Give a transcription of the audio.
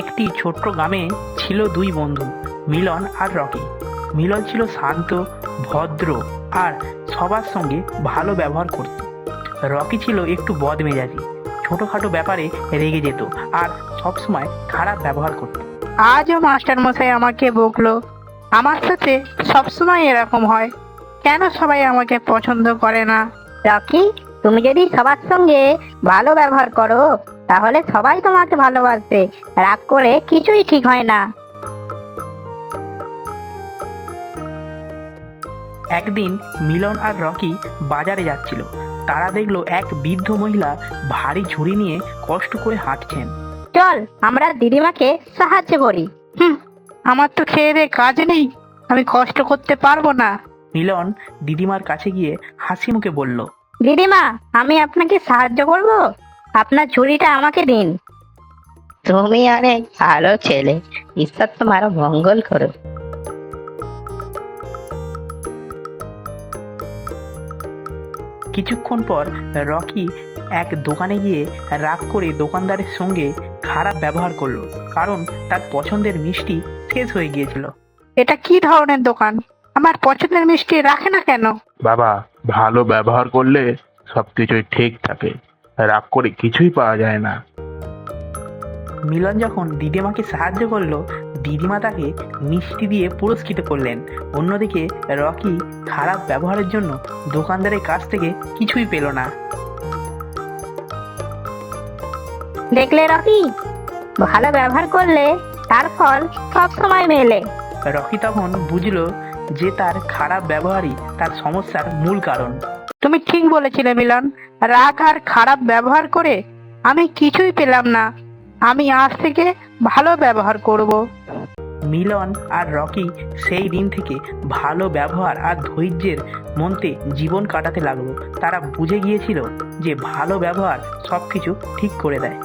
একটি ছোট্ট গ্রামে ছিল দুই বন্ধু, মিলন আর রকি। মিলন ছিল শান্ত, ভদ্র আর সবার সঙ্গে ভালো ব্যবহার করত। রকি ছিল একটু বদমেজাজি, ছোটখাটো ব্যাপারে রেগে যেত আর সবসময় খারাপ ব্যবহার করত। আজও মাস্টার মশাই আমাকে বকলো। আমার সাথে সবসময় এরকম হয়। কেন সবাই আমাকে পছন্দ করে না? রকি, তুমি যদি সবার সঙ্গে ভালো ব্যবহার করো তাহলে সবাই তোমাকে ভালোবাসবে। রাগ করে কিছুই ঠিক হয় না। একদিন মিলন আর রকি বাজারে যাচ্ছিল। তারা দেখলো এক বৃদ্ধ মহিলা ভারী ঝুড়ি নিয়ে কষ্ট করে হাঁটছেন। চল আমরা দিদিমাকে সাহায্য করি। আমার তো খেয়ে দে কাজ নেই, আমি কষ্ট করতে পারবো না। মিলন দিদিমার কাছে গিয়ে হাসি মুখে বলল, দিদিমা, আমি আপনাকে সাহায্য করব, আপনার ঝুড়িটা আমাকে দিন। তুমি অনেক ভালো ছেলে, ঈশ্বর তোমার মঙ্গল করো। কিছুক্ষণ পর রকি এক দোকানে গিয়ে রাগ করে দোকানদারের সঙ্গে খারাপ ব্যবহার করলো, কারণ তার পছন্দের মিষ্টি শেষ হয়ে গিয়েছিল। এটা কি ধরনের দোকান? আমার পছন্দের মিষ্টি রাখে না কেন? বাবা, ভালো ব্যবহার করলে সবকিছুই ঠিক থাকে, রাগ করে কিছুই পাওয়া যায় না। মিলন যখন দিদিমাকে সাহায্য করলো, দিদিমা তাকে মিষ্টি দিয়ে পুরস্কৃত করলেন। অন্যদিকে রকি খারাপ ব্যবহারের জন্য দোকানদারের কাছ থেকে কিছুই পেল না। দেখলে রকি, ভালো ব্যবহার করলে তার ফল সব সময় মেলে। রকি তখন বুঝলো যে তার খারাপ ব্যবহারই তার সমস্যার মূল কারণ। তুমি ঠিক বলেছিলে মিলন। রাগ আর খারাপ ব্যবহার করে আমি কিছুই পেলাম না। আমি আজ থেকে ভালো ব্যবহার করব। মিলন আর রকি সেই দিন থেকে ভালো ব্যবহার আর ধৈর্যের মধ্যে জীবন কাটাতে লাগলো। তারা বুঝে গিয়েছিল যে ভালো ব্যবহার সবকিছু ঠিক করে দেয়।